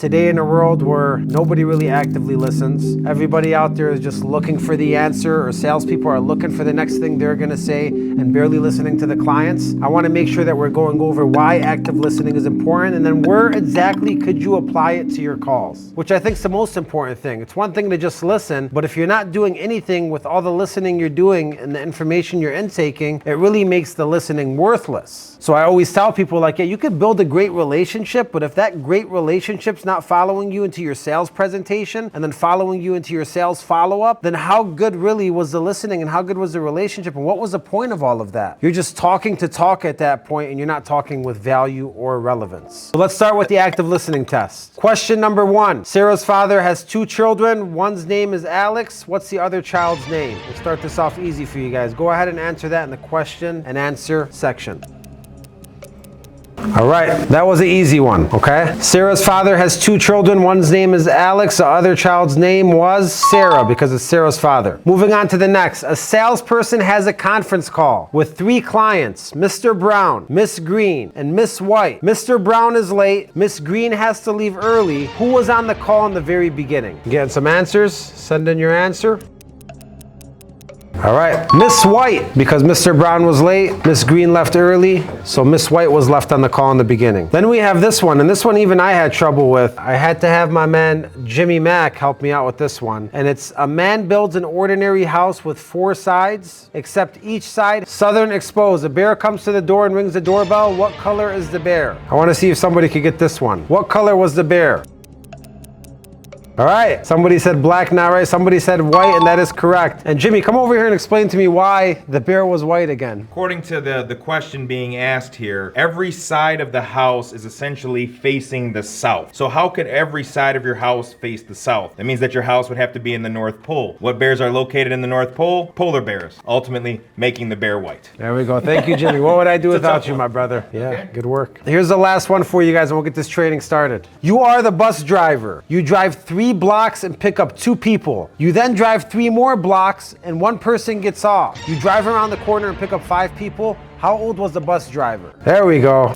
today in a world where nobody really actively listens. Everybody out there is just looking for the answer, or salespeople are looking for the next thing they're gonna say and barely listening to the clients. I wanna make sure that we're going over why active listening is important, and then where exactly could you apply it to your calls, which I think is the most important thing. It's one thing to just listen, but if you're not doing anything with all the listening you're doing and the information you're intaking, it really makes the listening worthless. So I always tell people, like, yeah, you could build a great relationship, but if that great relationship's not following you into your sales presentation and then following you into your sales follow-up, then how good really was the listening and how good was the relationship, and what was the point of all of that? You're just talking to talk at that point, and you're not talking with value or relevance. So let's start with the active listening test. Question number 1. Sarah's father has 2 children. One's name is Alex. What's the other child's name? We'll start this off easy for you guys. Go ahead and answer that in the question and answer section. All right, that was an easy one, okay? Sarah's father has 2 children. One's name is Alex. The other child's name was Sarah because it's Sarah's father. Moving on to the next. A salesperson has a conference call with 3 clients, Mr. Brown, Miss Green, and Miss White. Mr. Brown is late. Miss Green has to leave early. Who was on the call in the very beginning? Getting some answers? Send in your answer. All right, Miss White, because Mr. Brown was late, Miss Green left early, so Miss White was left on the call in the beginning. Then we have this one, and this one even I had trouble with. I had to have my man Jimmy Mack help me out with this one. And it's: a man builds an ordinary house with 4 sides, except each side southern exposed. A bear comes to the door and rings the doorbell. What color is the bear? I want to see if somebody could get this one. What color was the bear? All right, somebody said black, not right. Somebody said white, and that is correct. And Jimmy, come over here and explain to me why the bear was white again. According to the question being asked here, every side of the house is essentially facing the south. So how could every side of your house face the south? That means that your house would have to be in the North Pole. What bears are located in the North Pole? Polar bears, ultimately making the bear white. There we go. Thank you, Jimmy. What would I do without you, my brother? Yeah, okay. Good work. Here's the last one for you guys, and we'll get this training started. You are the bus driver. You drive 3 blocks and pick up 2 people. You then drive 3 more blocks and 1 person gets off. You drive around the corner and pick up 5 people. How old was the bus driver? There we go.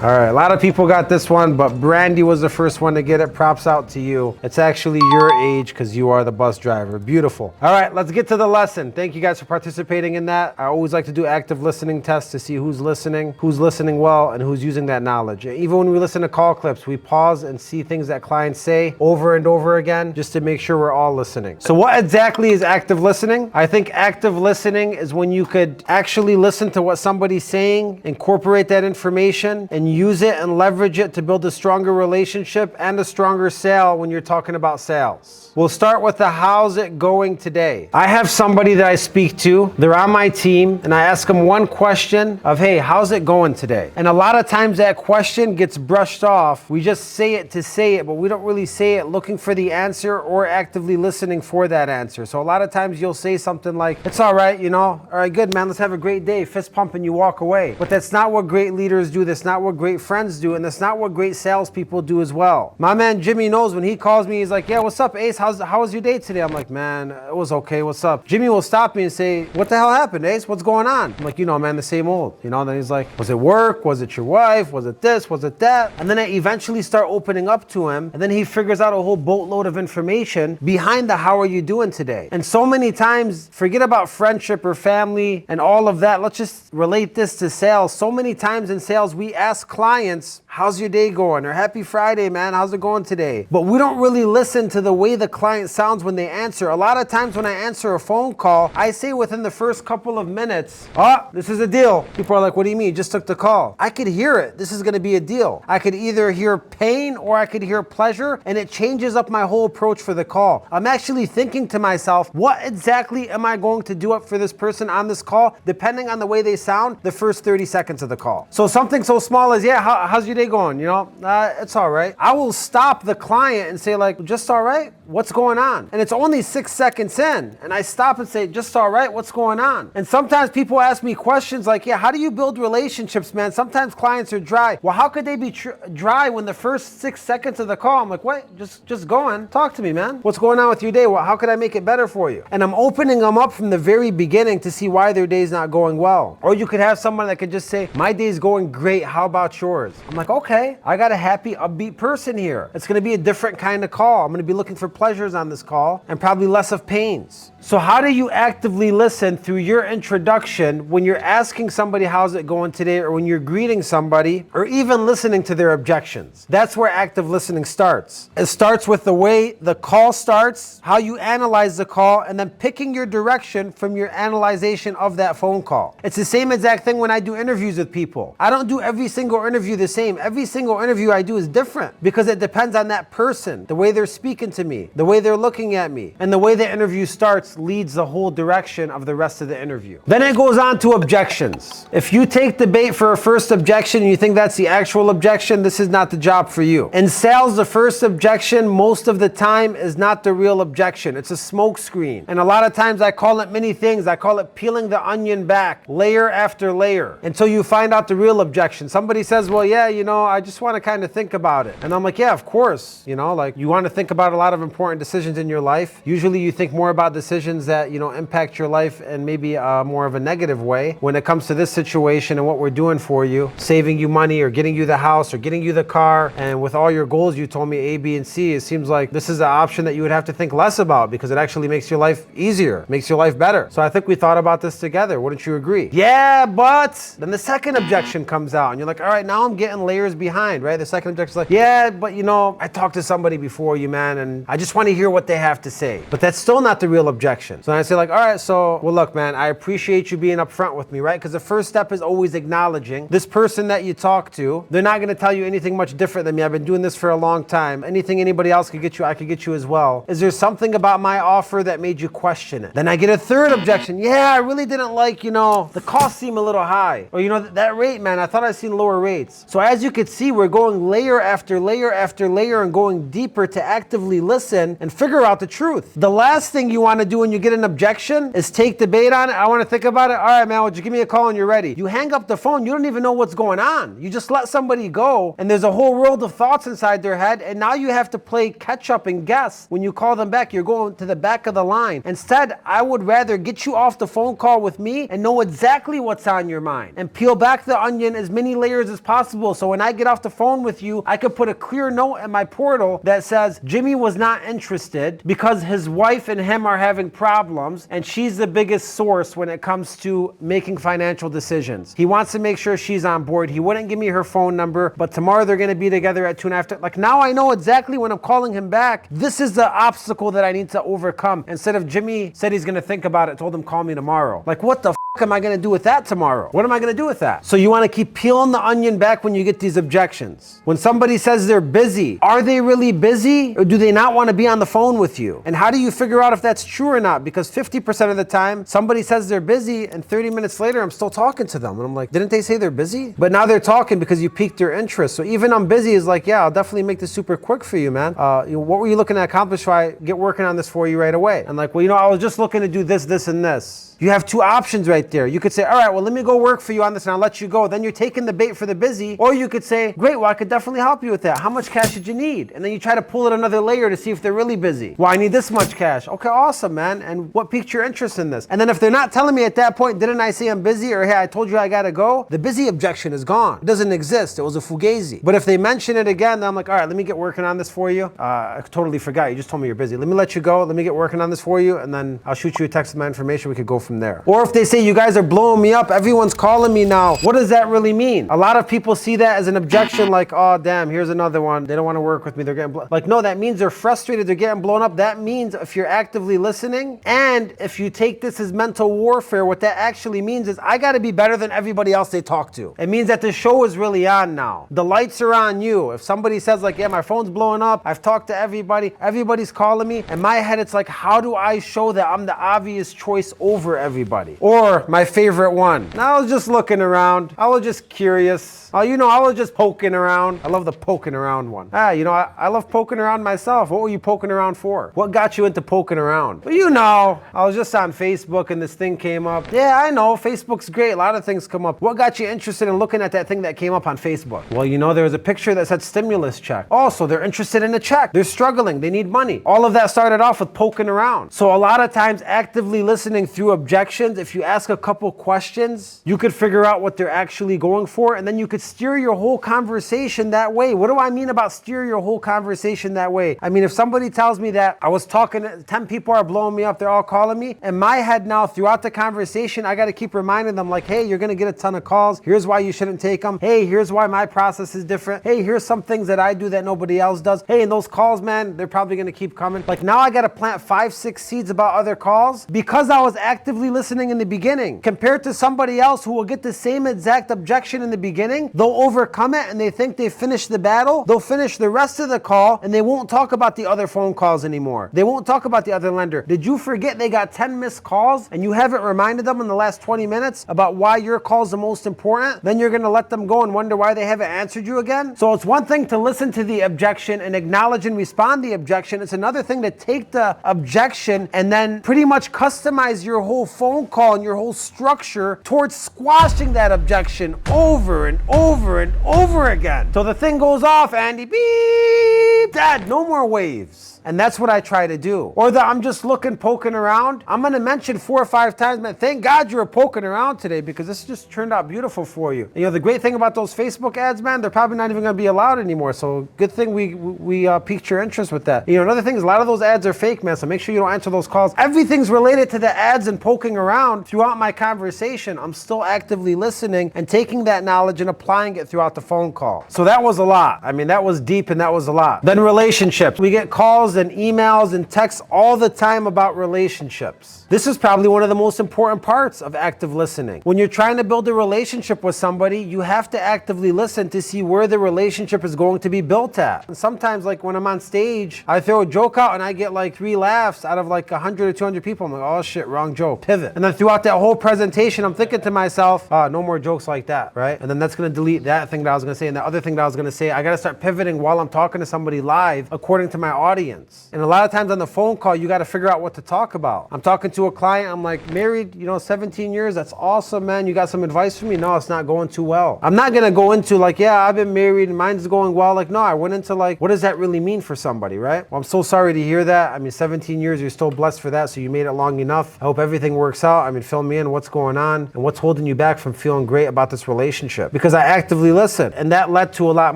All right, a lot of people got this one, but Brandy was the first one to get it. Props out to you. It's actually your age because you are the bus driver. Beautiful. All right, let's get to the lesson. Thank you guys for participating in that. I always like to do active listening tests to see who's listening well, and who's using that knowledge. Even when we listen to call clips, we pause and see things that clients say over and over again just to make sure we're all listening. So what exactly is active listening? I think active listening is when you could actually listen to what somebody's saying, incorporate that information, and use it and leverage it to build a stronger relationship and a stronger sale when you're talking about sales. We'll start with the how's it going today. I have somebody that I speak to, they're on my team, and I ask them one question of, hey, how's it going today? And a lot of times that question gets brushed off. We just say it to say it, but we don't really say it looking for the answer or actively listening for that answer. So a lot of times you'll say something like, it's all right, you know, all right, good, man, let's have a great day, fist pump, and you walk away. But that's not what great leaders do. That's not what great friends do, and that's not what great salespeople do as well. My man Jimmy knows when he calls me, he's like, yeah, what's up, Ace? How was your day today? I'm like, man, it was okay. What's up? Jimmy will stop me and say, what the hell happened, Ace? What's going on? I'm like, you know, man, the same old. You know, then he's like, was it work? Was it your wife? Was it this? Was it that? And then I eventually start opening up to him, and then he figures out a whole boatload of information behind the how are you doing today. And so many times, forget about friendship or family and all of that. Let's just relate this to sales. So many times in sales, we ask clients, how's your day going? Or happy Friday, man, how's it going today? But we don't really listen to the way the client sounds when they answer. A lot of times when I answer a phone call, I say within the first couple of minutes, oh, this is a deal. People are like, what do you mean? You just took the call. I could hear it. This is gonna be a deal. I could either hear pain or I could hear pleasure, and it changes up my whole approach for the call. I'm actually thinking to myself, what exactly am I going to do up for this person on this call, depending on the way they sound the first 30 seconds of the call. So something so small as, yeah, how's your day going? You know, it's all right. I will stop the client and say like, just all right? what's going on? And it's only 6 seconds in. And I stop and say, just all right, what's going on? And sometimes people ask me questions like, yeah, how do you build relationships, man? Sometimes clients are dry. Well, how could they be dry when the first 6 seconds of the call, I'm like, what? Just go on. Talk to me, man. What's going on with your day? Well, how could I make it better for you? And I'm opening them up from the very beginning to see why their day's not going well. Or you could have someone that could just say, my day's going great. How about yours? I'm like, okay, I got a happy, upbeat person here. It's going to be a different kind of call. I'm going to be looking for pleasures on this call and probably less of pains. So how do you actively listen through your introduction when you're asking somebody how's it going today, or when you're greeting somebody, or even listening to their objections? That's where active listening starts. It starts with the way the call starts, how you analyze the call, and then picking your direction from your analyzation of that phone call. It's the same exact thing when I do interviews with people. I don't do every single interview the same. Every single interview I do is different because it depends on that person, the way they're speaking to me, the way they're looking at me, and the way the interview starts leads the whole direction of the rest of the interview. Then it goes on to objections. If you take the bait for a first objection and you think that's the actual objection, this is not the job for you. In sales, the first objection most of the time is not the real objection. It's a smoke screen. And a lot of times I call it many things. I call it peeling the onion back, layer after layer, until you find out the real objection. Somebody says, well, yeah, I just want to kind of think about it. And I'm like, yeah, of course. Like you want to think about a lot of important decisions in your life. Usually you think more about decisions that, impact your life in maybe more of a negative way. When it comes to this situation and what we're doing for you, saving you money or getting you the house or getting you the car, and with all your goals, you told me A, B, and C, it seems like this is an option that you would have to think less about because it actually makes your life easier, makes your life better. So I think we thought about this together. Wouldn't you agree? Yeah, but then the second objection comes out and you're like, all right, now I'm getting layers behind, right? The second objection is like, yeah, but I talked to somebody before you, man, and I just want to hear what they have to say. But that's still not the real objection. So I say like, all right, so, well, look, man, I appreciate you being upfront with me, right? Because the first step is always acknowledging this person that you talk to. They're not going to tell you anything much different than me. I've been doing this for a long time. Anything anybody else could get you, I could get you as well. Is there something about my offer that made you question it? Then I get a third objection. Yeah, I really didn't like, the costs seem a little high. Or, that rate, man, I thought I'd seen lower rates. So as you could see, we're going layer after layer after layer and going deeper to actively listen and figure out the truth. The last thing you want to do when you get an objection is take the bait on it. I want to think about it. All right, man, would you give me a call when you're ready? You hang up the phone. You don't even know what's going on. You just let somebody go and there's a whole world of thoughts inside their head. And now you have to play catch up and guess. When you call them back, you're going to the back of the line. Instead, I would rather get you off the phone call with me and know exactly what's on your mind and peel back the onion as many layers as possible. So when I get off the phone with you, I could put a clear note in my portal that says Jimmy was not interested because his wife and him are having problems and she's the biggest source when it comes to making financial decisions. He wants to make sure she's on board. He wouldn't give me her phone number, but tomorrow they're going to be together at 2:30. Like now I know exactly when I'm calling him back, this is the obstacle that I need to overcome. Instead of Jimmy said he's going to think about it, told him call me tomorrow. Like what the am I going to do with that tomorrow? What am I going to do with that? So you want to keep peeling the onion back when you get these objections. When somebody says they're busy, are they really busy or do they not want to be on the phone with you? And how do you figure out if that's true or not? Because 50% of the time, somebody says they're busy and 30 minutes later, I'm still talking to them. And I'm like, didn't they say they're busy? But now they're talking because you piqued their interest. So even I'm busy is like, yeah, I'll definitely make this super quick for you, man. What were you looking to accomplish if I get working on this for you right away? And like, well, I was just looking to do this, this, and this. You have two options right there. You could say, all right, well, let me go work for you on this and I'll let you go. Then you're taking the bait for the busy. Or you could say, great, well, I could definitely help you with that. How much cash did you need? And then you try to pull it another layer to see if they're really busy. Well, I need this much cash. Okay, awesome, man. And what piqued your interest in this? And then if they're not telling me at that point, didn't I say I'm busy? Or hey, I told you I gotta go. The busy objection is gone. It doesn't exist. It was a fugazi. But if they mention it again, then I'm like, all right, let me get working on this for you. I totally forgot. You just told me you're busy. Let me let you go. Let me get working on this for you. And then I'll shoot you a text with my information. We could go from there. Or if they say you guys are blowing me up, everyone's calling me now. What does that really mean? A lot of people see that as an objection, like, oh damn, here's another one. They don't want to work with me. They're getting like, no, that means they're frustrated. They're getting blown up. That means if you're actively listening and if you take this as mental warfare, what that actually means is I got to be better than everybody else they talk to. It means that the show is really on now. The lights are on you. If somebody says like, yeah, my phone's blowing up, I've talked to everybody, everybody's calling me. In my head, it's like, how do I show that I'm the obvious choice over everybody. Or my favorite one, I was just looking around. I was just curious. I was just poking around. I love the poking around one. I love poking around myself. What were you poking around for? What got you into poking around? Well, I was just on Facebook and this thing came up. Yeah, I know, Facebook's great. A lot of things come up. What got you interested in looking at that thing that came up on Facebook? Well, there was a picture that said stimulus check. Also, they're interested in a check. They're struggling. They need money. All of that started off with poking around. So a lot of times actively listening through objections, if you ask a couple questions, you could figure out what they're actually going for, and then you could steer your whole conversation that way. What do I mean about steer your whole conversation that way? I mean, if somebody tells me that I was talking, 10 people are blowing me up, they're all calling me, in my head now, throughout the conversation, I got to keep reminding them like, hey, you're going to get a ton of calls. Here's why you shouldn't take them. Hey, here's why my process is different. Hey, here's some things that I do that nobody else does. Hey, and those calls, man, they're probably going to keep coming. Like now I got to plant 5-6 seeds about other calls because I was actively listening in the beginning. Compared to somebody else who will get the same exact objection in the beginning, they'll overcome it and they think they finished the battle. They'll finish the rest of the call and they won't talk about the other phone calls anymore. They won't talk about the other lender. Did you forget they got 10 missed calls and you haven't reminded them in the last 20 minutes about why your call is the most important? Then you're going to let them go and wonder why they haven't answered you again? So it's one thing to listen to the objection and acknowledge and respond to the objection. It's another thing to take the objection and then pretty much customize your whole phone call and your whole structure towards squashing that objection over and over and over again. So the thing goes off, Andy, beep, Dad, no more waves. And that's what I try to do. Or that I'm just poking around. I'm going to mention 4 or 5 times, man, thank God you were poking around today because this just turned out beautiful for you. The great thing about those Facebook ads, man, they're probably not even going to be allowed anymore. So good thing we piqued your interest with that. Another thing is a lot of those ads are fake, man. So make sure you don't answer those calls. Everything's related to the ads and poking around throughout my conversation. I'm still actively listening and taking that knowledge and applying it throughout the phone call. So that was a lot. I mean, that was deep and that was a lot. Then relationships. We get calls and emails and texts all the time about relationships. This is probably one of the most important parts of active listening. When you're trying to build a relationship with somebody, you have to actively listen to see where the relationship is going to be built at. And sometimes, like when I'm on stage, I throw a joke out and I get like 3 laughs out of like 100 or 200 people. I'm like, oh shit, wrong joke, pivot. And then throughout that whole presentation, I'm thinking to myself, no more jokes like that, right? And then that's gonna delete that thing that I was gonna say and the other thing that I was gonna say. I gotta start pivoting while I'm talking to somebody live according to my audience. And a lot of times on the phone call, you gotta figure out what to talk about. I'm talking to a client, I'm like, married, 17 years, that's awesome, man. You got some advice for me? No, it's not going too well. I'm not gonna go into like, yeah, I've been married and mine's going well. Like, no, I went into like, what does that really mean for somebody, right? Well, I'm so sorry to hear that. I mean, 17 years, you're still blessed for that, so you made it long enough. I hope everything works out. I mean, fill me in what's going on and what's holding you back from feeling great about this relationship. Because I actively listened. And that led to a lot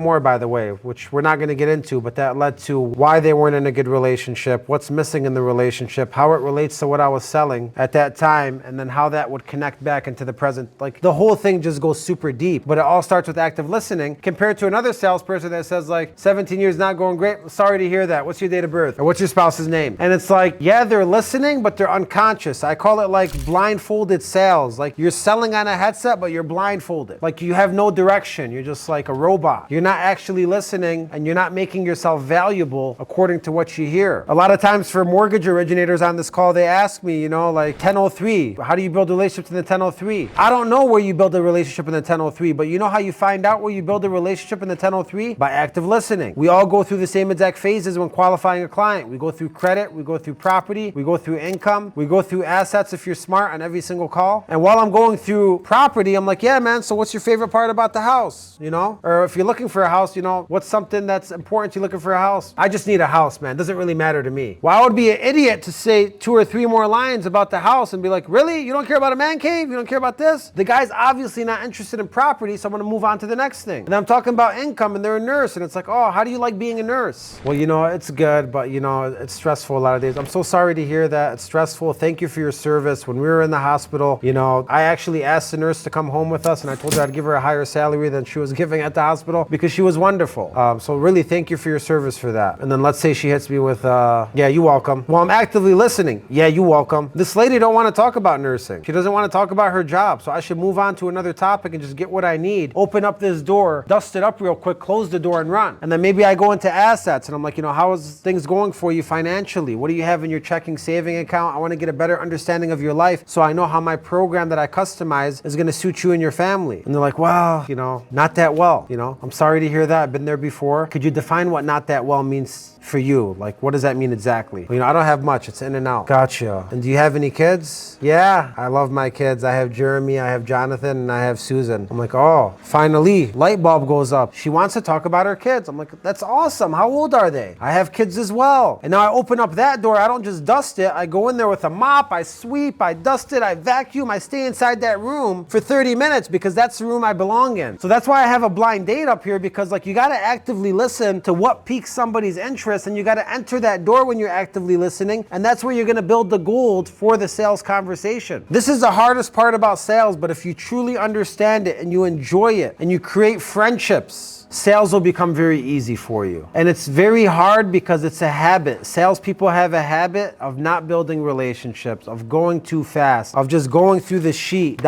more, by the way, which we're not gonna get into, but that led to why they weren't in a good relationship, what's missing in the relationship, how it relates to what I was selling at that time, and then how that would connect back into the present. Like the whole thing just goes super deep, but it all starts with active listening compared to another salesperson that says like 17 years not going great. Sorry to hear that. What's your date of birth? Or what's your spouse's name? And it's like, yeah, they're listening, but they're unconscious. I call it like blindfolded sales. Like you're selling on a headset, but you're blindfolded. Like you have no direction. You're just like a robot. You're not actually listening and you're not making yourself valuable according to what you hear. A lot of times for mortgage originators on this call, they ask me, like 1003, how do you build relationships in the 1003? I don't know where you build a relationship in the 1003, but you know how you find out where you build a relationship in the 1003? By active listening. We all go through the same exact phases when qualifying a client. We go through credit, we go through property, we go through income, we go through assets if you're smart on every single call. And while I'm going through property, I'm like, yeah, man, so what's your favorite part about the house? Or if you're looking for a house, what's something that's important to you looking for a house? I just need a house, man. It doesn't really matter to me. Well, I would be an idiot to say 2 or 3 more lines about the house and be like, really? You don't care about a man cave? You don't care about this? The guy's obviously not interested in property, so I'm gonna move on to the next thing. And I'm talking about income and they're a nurse and it's like, oh, how do you like being a nurse? Well, it's good, but it's stressful a lot of days. I'm so sorry to hear that. It's stressful. Thank you for your service. When we were in the hospital, I actually asked the nurse to come home with us and I told her I'd give her a higher salary than she was giving at the hospital because she was wonderful. So really thank you for your service. service for that. And then let's say she hits me with, yeah, you welcome. Well, I'm actively listening. Yeah, you welcome. This lady don't want to talk about nursing. She doesn't want to talk about her job. So I should move on to another topic and just get what I need. Open up this door, dust it up real quick, close the door and run. And then maybe I go into assets and I'm like, how is things going for you financially? What do you have in your checking saving account? I want to get a better understanding of your life so I know how my program that I customize is going to suit you and your family. And they're like, well, not that well. I'm sorry to hear that. I've been there before. Could you define what not that well means for you? Like, what does that mean exactly? I don't have much. It's in and out. Gotcha. And do you have any kids? Yeah, I love my kids. I have Jeremy, I have Jonathan, and I have Susan. I'm like, oh, finally, light bulb goes up. She wants to talk about her kids. I'm like, that's awesome. How old are they? I have kids as well. And now I open up that door. I don't just dust it. I go in there with a mop. I sweep. I dust it. I vacuum. I stay inside that room for 30 minutes because that's the room I belong in. So that's why I have a blind date up here, because you got to actively listen to what piques somebody's interest, and you got to enter that door when you're actively listening, and that's where you're going to build the gold for the sales conversation. This is the hardest part about sales, but if you truly understand it and you enjoy it and you create friendships, sales will become very easy for you. And it's very hard because it's a habit. Salespeople have a habit of not building relationships, of going too fast, of just going through the sheet, ...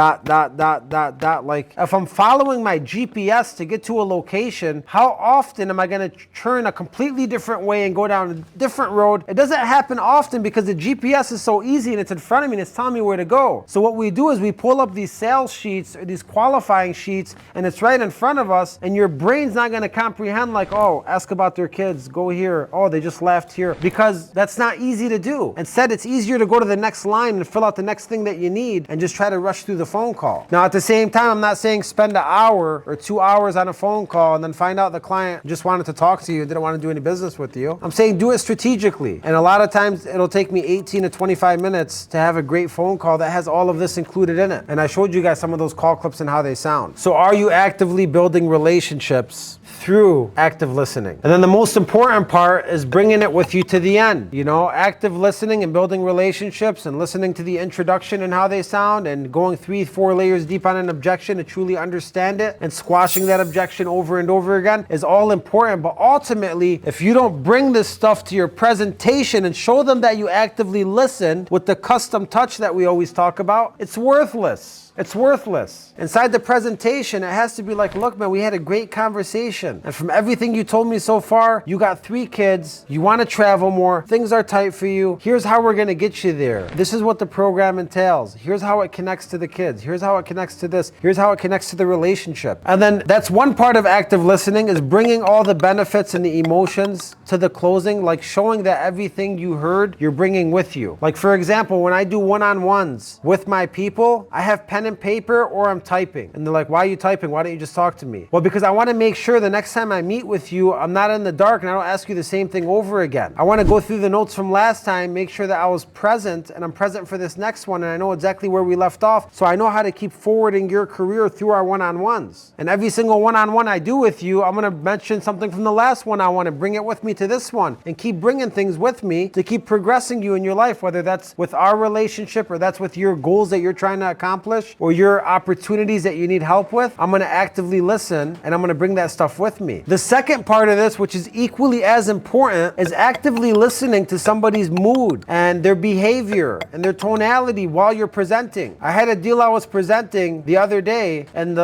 Like, if I'm following my GPS to get to a location, how often am I going to turn a completely different way and go down a different road? It doesn't happen often because the GPS is so easy and it's in front of me and it's telling me where to go. So what we do is we pull up these sales sheets or these qualifying sheets, and it's right in front of us, and your brain's not going to comprehend like, oh, ask about their kids, go here, oh, they just left here, because that's not easy to do. Instead, it's easier to go to the next line and fill out the next thing that you need and just try to rush through the phone call. Now, at the same time, I'm not saying spend an hour or 2 hours on a phone call and then find out the client just wanted to talk to you, didn't want to do any business with you. I'm saying do it strategically. And a lot of times it'll take me 18 to 25 minutes to have a great phone call that has all of this included in it. And I showed you guys some of those call clips and how they sound. So are you actively building relationships through active listening? And then the most important part is bringing it with you to the end. Active listening and building relationships and listening to the introduction and how they sound and going 3-4 layers deep on an objection to truly understand it and squashing that objection over and over again is all important. But ultimately, if you don't bring this stuff to your presentation and show them that you actively listened with the custom touch that we always talk about, it's worthless. It's worthless. Inside the presentation, it has to be like, look, man, we had a great conversation. And from everything you told me so far, you got 3 kids, you want to travel more, things are tight for you. Here's how we're going to get you there. This is what the program entails. Here's how it connects to the kids. Here's how it connects to this. Here's how it connects to the relationship. And then that's one part of active listening, is bringing all the benefits and the emotions to the closing, like showing that everything you heard, you're bringing with you. Like, for example, when I do one-on-ones with my people, I have pen and paper or I'm typing. And they're like, why are you typing? Why don't you just talk to me? Well, because I want to make sure the next time I meet with you, I'm not in the dark and I don't ask you the same thing over again. I want to go through the notes from last time, make sure that I was present and I'm present for this next one, and I know exactly where we left off, so I know how to keep forwarding your career through our one-on-ones. And every single one-on-one I do with you, I'm going to mention something from the last one. I want to bring it with me to this one and keep bringing things with me to keep progressing you in your life, whether that's with our relationship or that's with your goals that you're trying to accomplish or your opportunities that you need help with. I'm going to actively listen and I'm going to bring that stuff with me. The second part of this, which is equally as important, is actively listening to somebody's mood and their behavior and their tonality while you're presenting. I had a deal I was presenting the other day, and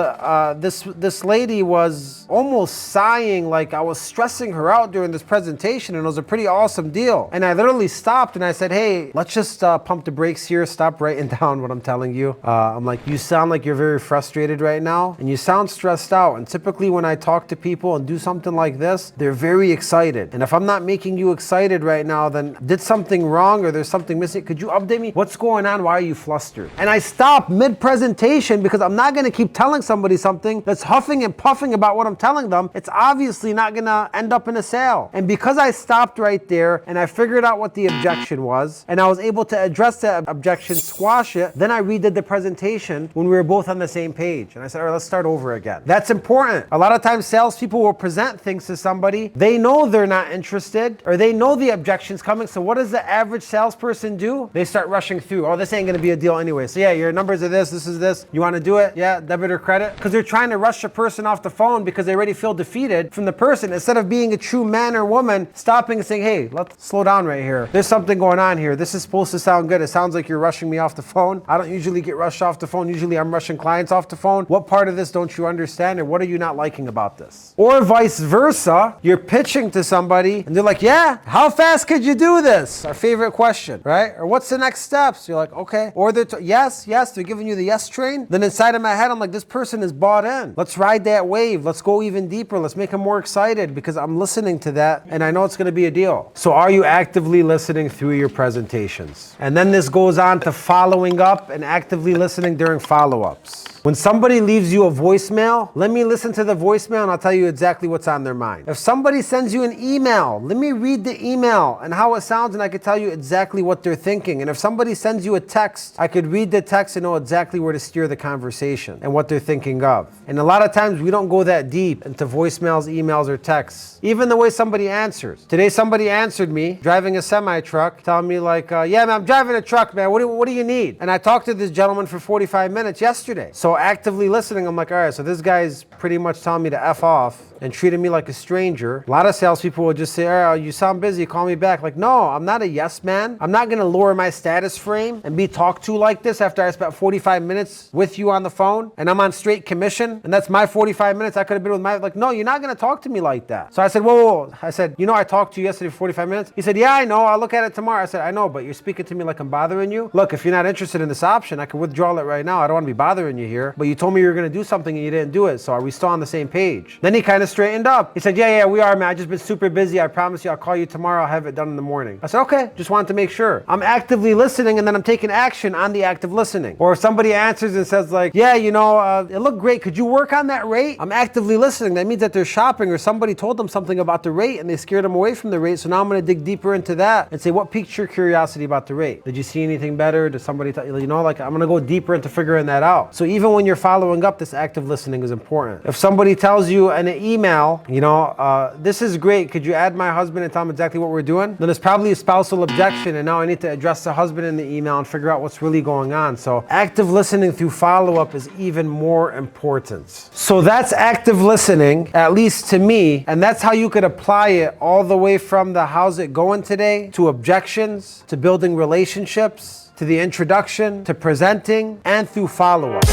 this lady was almost sighing, like I was stressing her out during this presentation, and it was a pretty awesome deal. And I literally stopped and I said, hey, let's just pump the brakes here, stop writing down what I'm telling you. I'm like, you sound like you're very frustrated right now and you sound stressed out. And typically when I talk to people and do something like this, they're very excited. And if I'm not making you excited right now, then did something wrong or there's something missing. Could you update me? What's going on? Why are you flustered? And I stop mid-presentation because I'm not going to keep telling somebody something that's huffing and puffing about what I'm telling them. It's obviously not going to end up in a sale. And because I stopped right there and I figured out what the objection was and I was able to address that objection, squash it, then I redid the presentation when we were both on the same page. And I said, all right, let's start over again. That's important. A lot of times salespeople salespeople will present things to somebody. They know they're not interested, or they know the objection's coming. So what does the average salesperson do? They start rushing through. Oh, this ain't gonna be a deal anyway. So yeah, your numbers are this is this. You wanna do it? Yeah, debit or credit? Because they're trying to rush a person off the phone because they already feel defeated from the person, instead of being a true man or woman, stopping and saying, hey, let's slow down right here. There's something going on here. This is supposed to sound good. It sounds like you're rushing me off the phone. I don't usually get rushed off the phone. Usually I'm rushing clients off the phone. What part of this don't you understand, or what are you not liking about this? Or vice versa, you're pitching to somebody and they're like, yeah, how fast could you do this? Our favorite question, right? Or what's the next steps? You're like, okay. Or they're yes, they're giving you the yes train. Then inside of my head, I'm like, this person is bought in. Let's ride that wave. Let's go even deeper. Let's make them more excited because I'm listening to that and I know it's going to be a deal. So are you actively listening through your presentations? And then this goes on to following up and actively listening during follow-ups. When somebody leaves you a voicemail, let me listen to the voicemail and I'll tell you exactly what's on their mind. If somebody sends you an email, let me read the email and how it sounds and I can tell you exactly what they're thinking. And if somebody sends you a text, I could read the text and know exactly where to steer the conversation and what they're thinking of. And a lot of times we don't go that deep into voicemails, emails, or texts. Even the way somebody answers. Today somebody answered me driving a semi-truck, telling me like, yeah, man, I'm driving a truck, man. What do you need? And I talked to this gentleman for 45 minutes yesterday. So actively listening, I'm like, all right, so this guy's pretty much telling me to F off and treating me like a stranger. A lot of salespeople will just say, oh, you sound busy, call me back. Like, no, I'm not a yes man. I'm not gonna lower my status frame and be talked to like this after I spent 45 minutes with you on the phone and I'm on straight commission and that's my 45 minutes I could have been with my, like, no, you're not gonna talk to me like that. So I said, whoa. I said, you know, I talked to you yesterday for 45 minutes. He said, yeah, I know, I'll look at it tomorrow. I said, I know, but you're speaking to me like I'm bothering you. Look, if you're not interested in this option, I can withdraw it right now. I don't wanna be bothering you here, but you told me you were gonna do something and you didn't do it. So are we still on the same page? Then he kind of straightened up. He said, yeah, we are, man. I just been super busy. I promise you I'll call you tomorrow. I'll have it done in the morning. I said, okay, just wanted to make sure. I'm actively listening and then I'm taking action on the active listening. Or if somebody answers and says like, yeah, you know, it looked great. Could you work on that rate? I'm actively listening. That means that they're shopping or somebody told them something about the rate and they scared them away from the rate. So now I'm going to dig deeper into that and say, what piqued your curiosity about the rate? Did you see anything better? Did somebody tell you, like, I'm going to go deeper into figuring that out. So even when you're following up, this active listening is important. If somebody tells you in an email, you know, this is great. Could you add my husband and tell him exactly what we're doing? Then it's probably a spousal objection. And now I need to address the husband in the email and figure out what's really going on. So active listening through follow-up is even more important. So that's active listening, at least to me. And that's how you could apply it all the way from the how's it going today to objections, to building relationships, to the introduction, to presenting, and through follow-up.